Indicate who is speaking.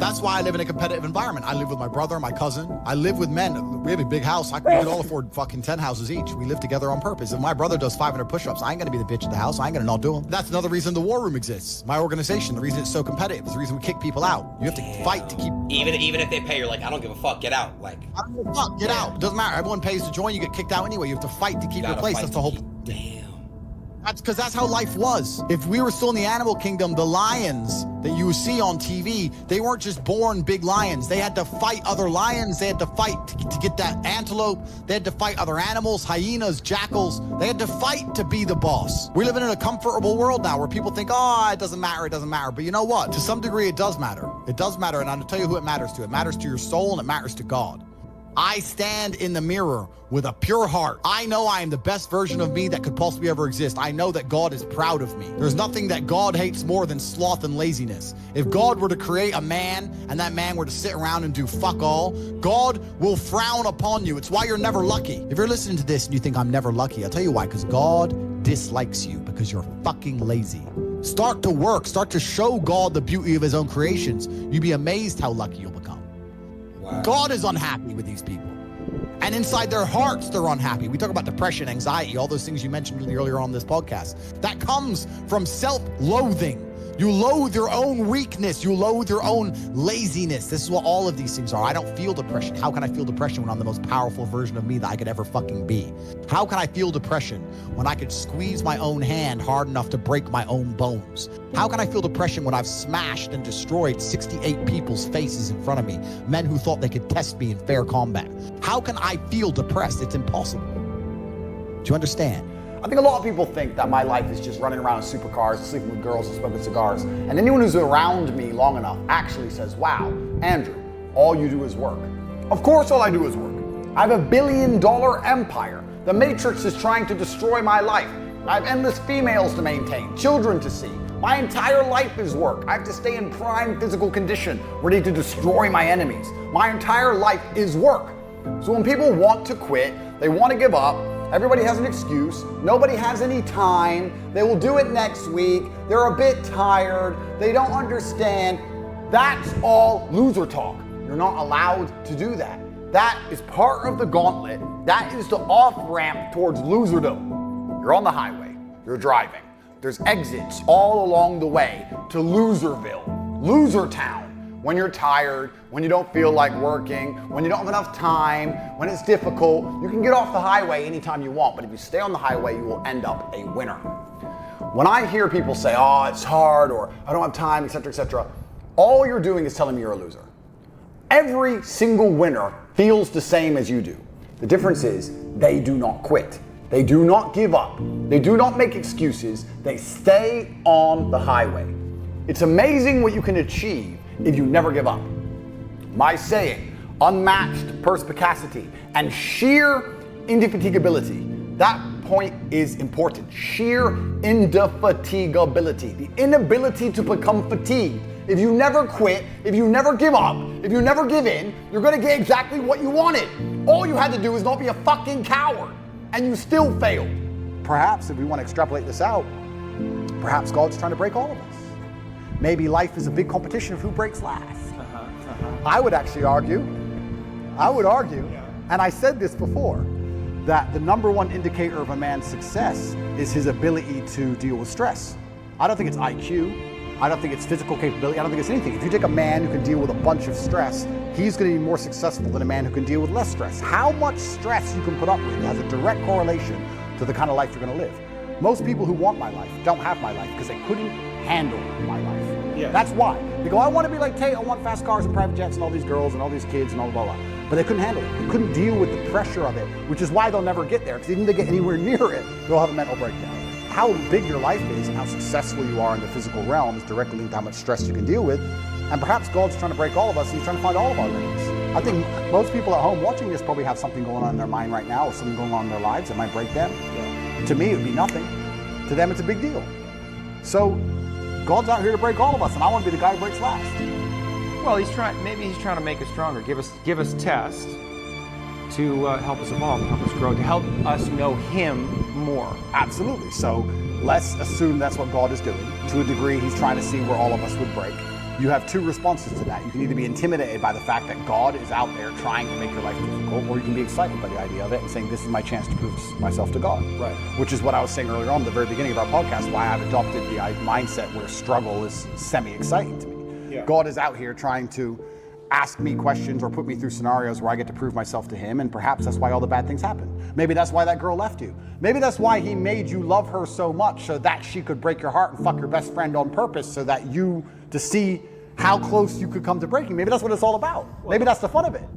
Speaker 1: That's why I live in a competitive environment. I live with my brother, my cousin. I live with men. We have a big house. We could all afford fucking 10 houses each. We live together on purpose. If my brother does 500 push-ups, I ain't gonna be the bitch of the house. I ain't gonna not do them. That's another reason the War Room exists. My organization, the reason it's so competitive, is the reason we kick people out. You have to fight to keep...
Speaker 2: Even if they pay, you're like, I don't give a fuck, get out. Like,
Speaker 1: I don't give a fuck, get out. It doesn't matter. Everyone pays to join, you get kicked out anyway. You have to fight to keep your place. That's the whole...
Speaker 2: Damn.
Speaker 1: That's because that's how life was. If we were still in the animal kingdom, the lions that you see on TV, they weren't just born big lions. They had to fight other lions. They had to fight to get that antelope. They had to fight other animals, hyenas, jackals. They had to fight to be the boss. We're living in a comfortable world now where people think, oh, it doesn't matter, it doesn't matter. But you know what? To some degree, it does matter. It does matter, and I'll tell you who it matters to. It matters to your soul, and it matters to God. I stand in the mirror with a pure heart. I know I am the best version of me that could possibly ever exist. I know that God is proud of me. There's nothing that God hates more than sloth and laziness. If God were to create a man and that man were to sit around and do fuck all, God will frown upon you. It's why you're never lucky. If you're listening to this and you think I'm never lucky, I'll tell you why, because God dislikes you because you're fucking lazy. Start to work. Start to show God the beauty of his own creations. You'd be amazed how lucky you'll become. Wow. God is unhappy with these people. And inside their hearts, they're unhappy. We talk about depression, anxiety, all those things you mentioned earlier on this podcast. That comes from self-loathing. You loathe your own weakness. You loathe your own laziness. This is what all of these things are. I don't feel depression. How can I feel depression when I'm the most powerful version of me that I could ever fucking be? How can I feel depression when I could squeeze my own hand hard enough to break my own bones? How can I feel depression when I've smashed and destroyed 68 people's faces in front of me, men who thought they could test me in fair combat? How can I feel depressed? It's impossible. Do you understand?
Speaker 3: I think a lot of people think that my life is just running around in supercars, sleeping with girls and smoking cigars. And anyone who's around me long enough actually says, wow, Andrew, all you do is work. Of course all I do is work. I have $1 billion empire. The Matrix is trying to destroy my life. I have endless females to maintain, children to see. My entire life is work. I have to stay in prime physical condition, ready to destroy my enemies. My entire life is work. So when people want to quit, they want to give up, everybody has an excuse, nobody has any time, they will do it next week, they're a bit tired, they don't understand. That's all loser talk. You're not allowed to do that. That is part of the gauntlet. That is the off-ramp towards loserdom. You're on the highway, you're driving. There's exits all along the way to Loserville, Loser Town. When you're tired, when you don't feel like working, when you don't have enough time, when it's difficult, you can get off the highway anytime you want, but if you stay on the highway, you will end up a winner. When I hear people say, oh, it's hard, or I don't have time, etc., all you're doing is telling me you're a loser. Every single winner feels the same as you do. The difference is they do not quit. They do not give up. They do not make excuses. They stay on the highway. It's amazing what you can achieve if you never give up. My saying, unmatched perspicacity and sheer indefatigability. That point is important. Sheer indefatigability. The inability to become fatigued. If you never quit, if you never give up, if you never give in, you're gonna get exactly what you wanted. All you had to do is not be a fucking coward, and you still failed. Perhaps, if we want to extrapolate this out, perhaps God's trying to break all of us. Maybe life is a big competition of who breaks last. I would actually argue, and I said this before, that the number one indicator of a man's success is his ability to deal with stress. I don't think it's IQ. I don't think it's physical capability. I don't think it's anything. If you take a man who can deal with a bunch of stress, he's going to be more successful than a man who can deal with less stress. How much stress you can put up with has a direct correlation to the kind of life you're going to live. Most people who want my life don't have my life because they couldn't handle my life. Yeah. That's why. They go, I want to be like Tate, I want fast cars and private jets and all these girls and all these kids and all blah, blah, blah. But they couldn't handle it. They couldn't deal with the pressure of it, which is why they'll never get there, because even if they get anywhere near it, they'll have a mental breakdown. How big your life is and how successful you are in the physical realm is directly linked to how much stress you can deal with. And perhaps God's trying to break all of us and he's trying to find all of our limits. I think most people at home watching this probably have something going on in their mind right now or something going on in their lives that might break them. Yeah. To me, it would be nothing. To them, it's a big deal. So God's out here to break all of us, and I want to be the guy who breaks last.
Speaker 4: Well, maybe he's trying to make us stronger, give us tests to help us evolve, to help us grow, to help us know him more.
Speaker 3: Absolutely. So let's assume that's what God is doing. To a degree, he's trying to see where all of us would break. You have two responses to that. You can either be intimidated by the fact that God is out there trying to make your life difficult, or you can be excited by the idea of it and saying, this is my chance to prove myself to God.
Speaker 5: Right.
Speaker 3: Which is what I was saying earlier on at the very beginning of our podcast, why I've adopted the mindset where struggle is semi-exciting to me.
Speaker 5: Yeah.
Speaker 3: God is out here trying to ask me questions or put me through scenarios where I get to prove myself to him, and perhaps that's why all the bad things happen. Maybe that's why that girl left you. Maybe that's why he made you love her so much, so that she could break your heart and fuck your best friend on purpose, so that to see how close you could come to breaking. Maybe that's what it's all about. Maybe that's the fun of it.